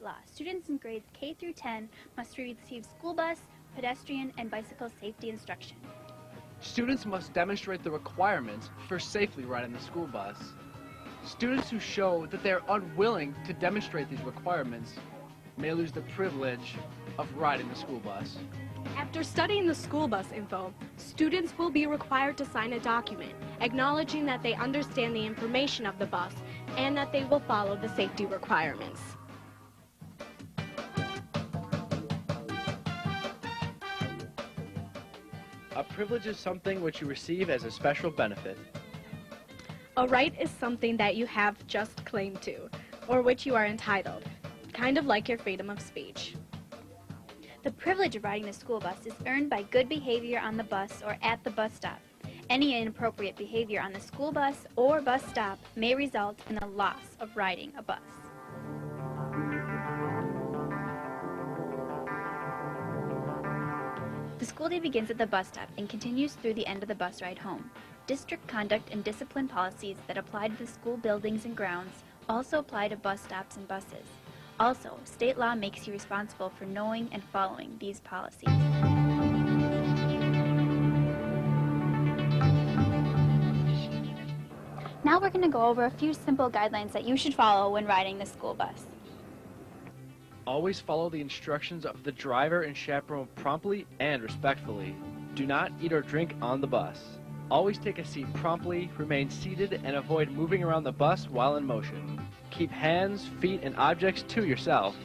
law. Students in grades K through 10 must receive school bus, pedestrian, and bicycle safety instruction. Students must demonstrate the requirements for safely riding the school bus. Students who show that they are unwilling to demonstrate these requirements may lose the privilege of riding the school bus. After studying the school bus info, students will be required to sign a document acknowledging that they understand the information of the bus and that they will follow the safety requirements. A privilege is something which you receive as a special benefit. A right is something that you have just claim to, or which you are entitled, kind of like your freedom of speech. The privilege of riding the school bus is earned by good behavior on the bus or at the bus stop. Any inappropriate behavior on the school bus or bus stop may result in the loss of riding a bus. The school day begins at the bus stop and continues through the end of the bus ride home. District conduct and discipline policies that apply to the school buildings and grounds also apply to bus stops and buses. Also, state law makes you responsible for knowing and following these policies. Now we're going to go over a few simple guidelines that you should follow when riding the school bus. Always follow the instructions of the driver and chaperone promptly and respectfully. Do not eat or drink on the bus. Always take a seat promptly, remain seated, and avoid moving around the bus while in motion. Keep hands, feet, and objects to yourself.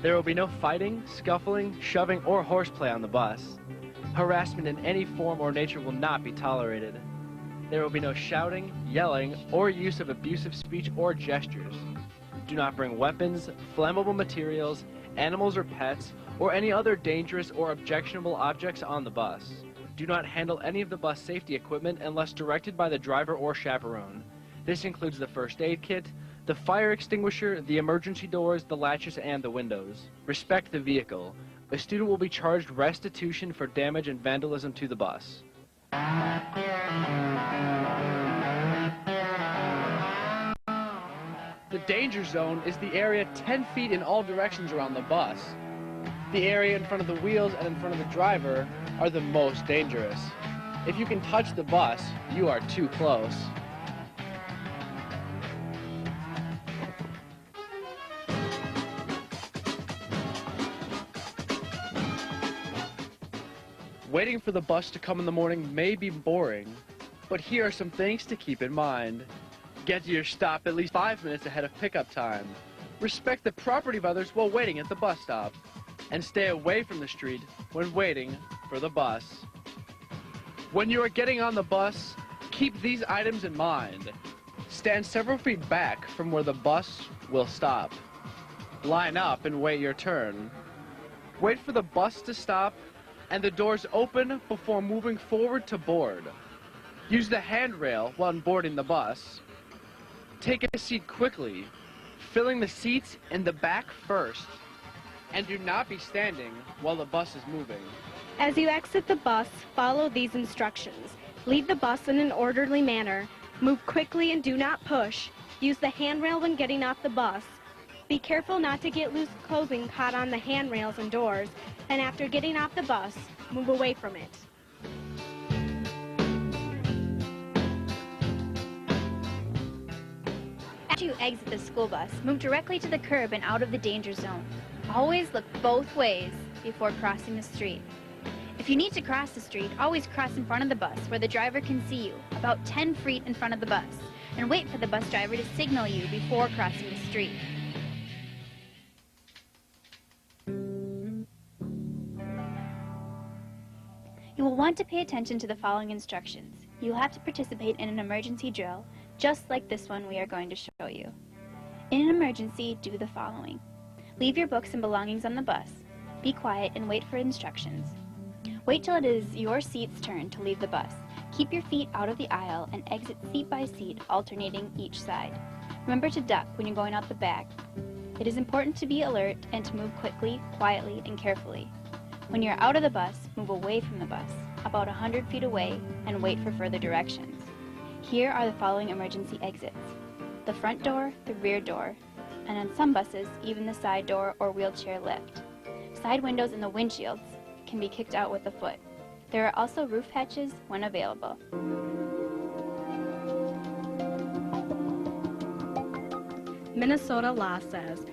There will be no fighting, scuffling, shoving, or horseplay on the bus. Harassment in any form or nature will not be tolerated. There will be no shouting, yelling, or use of abusive speech or gestures. Do not bring weapons, flammable materials, animals or pets, or any other dangerous or objectionable objects on the bus. Do not handle any of the bus safety equipment unless directed by the driver or chaperone. This includes the first aid kit, the fire extinguisher, the emergency doors, the latches, and the windows. Respect the vehicle. A student will be charged restitution for damage and vandalism to the bus. The danger zone is the area 10 feet in all directions around the bus. The area in front of the wheels and in front of the driver are the most dangerous. If you can touch the bus, you are too close. Waiting for the bus to come in the morning may be boring, but here are some things to keep in mind. Get to your stop at least 5 minutes ahead of pickup time. Respect the property of others while waiting at the bus stop. And stay away from the street when waiting for the bus. When you are getting on the bus, keep these items in mind. Stand several feet back from where the bus will stop. Line up and wait your turn. Wait for the bus to stop and the doors open before moving forward to board. Use the handrail while boarding the bus. Take a seat quickly, filling the seats in the back first. And do not be standing while the bus is moving. As you exit the bus, follow these instructions. Leave the bus in an orderly manner. Move quickly and do not push. Use the handrail when getting off the bus. Be careful not to get loose clothing caught on the handrails and doors. And after getting off the bus, move away from it. After you exit the school bus, move directly to the curb and out of the danger zone. Always look both ways before crossing the street. If you need to cross the street, always cross in front of the bus where the driver can see you, about 10 feet in front of the bus, and wait for the bus driver to signal you before crossing the street. You will want to pay attention to the following instructions. You will have to participate in an emergency drill, just like this one we are going to show you. In an emergency, do the following. Leave your books and belongings on the bus. Be quiet and wait for instructions. Wait till it is your seat's turn to leave the bus. Keep your feet out of the aisle and exit seat by seat, alternating each side. Remember to duck when you're going out the back. It is important to be alert and to move quickly, quietly, and carefully. When you're out of the bus, move away from the bus, about 100 feet away, and wait for further directions. Here are the following emergency exits. The front door, the rear door, and on some buses, even the side door or wheelchair lift. Side windows in the windshields can be kicked out with a foot. There are also roof hatches when available. Minnesota law says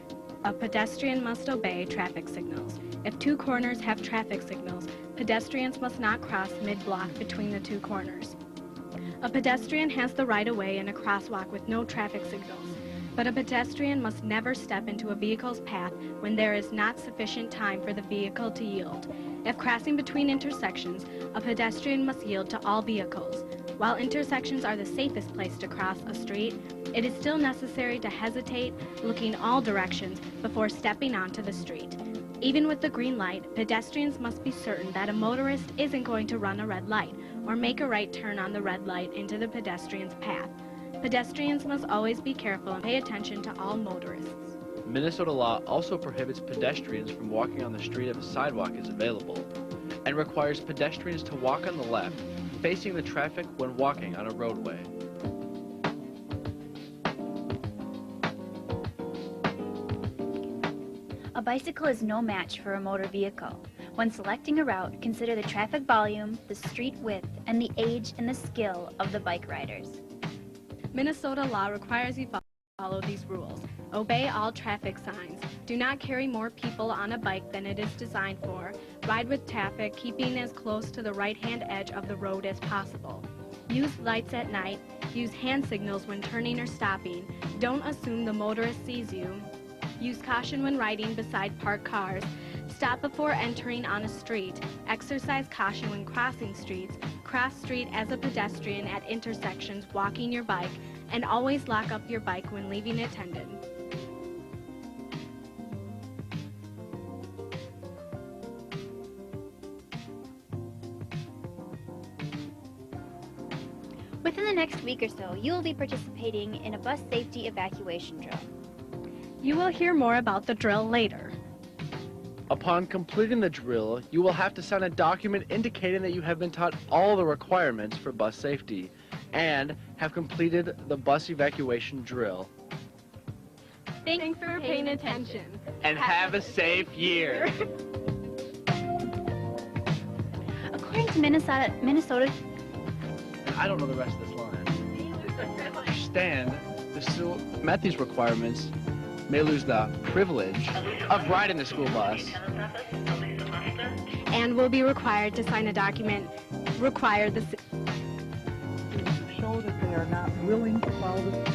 a pedestrian must obey traffic signals. If two corners have traffic signals, pedestrians must not cross mid-block between the two corners. A pedestrian has the right-of-way in a crosswalk with no traffic signals, but a pedestrian must never step into a vehicle's path when there is not sufficient time for the vehicle to yield. If crossing between intersections, a pedestrian must yield to all vehicles. While intersections are the safest place to cross a street, it is still necessary to hesitate, looking all directions before stepping onto the street. Even with the green light, pedestrians must be certain that a motorist isn't going to run a red light or make a right turn on the red light into the pedestrian's path. Pedestrians must always be careful and pay attention to all motorists. Minnesota law also prohibits pedestrians from walking on the street if a sidewalk is available, and requires pedestrians to walk on the left, facing the traffic when walking on a roadway. A bicycle is no match for a motor vehicle. When selecting a route, consider the traffic volume, the street width, and the age and the skill of the bike riders. Minnesota law requires you follow these rules. Obey all traffic signs. Do not carry more people on a bike than it is designed for. Ride with traffic, keeping as close to the right-hand edge of the road as possible. Use lights at night. Use hand signals when turning or stopping. Don't assume the motorist sees you. Use caution when riding beside parked cars. Stop before entering on a street. Exercise caution when crossing streets. Cross street as a pedestrian at intersections walking your bike, and always lock up your bike when leaving it tended. Within the next week or so, you will be participating in a bus safety evacuation drill. You will hear more about the drill later. Upon completing the drill, you will have to sign a document indicating that you have been taught all the requirements for bus safety and have completed the bus evacuation drill. Thanks for paying attention. And have a safe year. According to Minnesota, I don't know the rest of this line. Understand, the student met these requirements may lose the privilege of riding the school bus. And will be required to sign a document show that they are not willing to follow the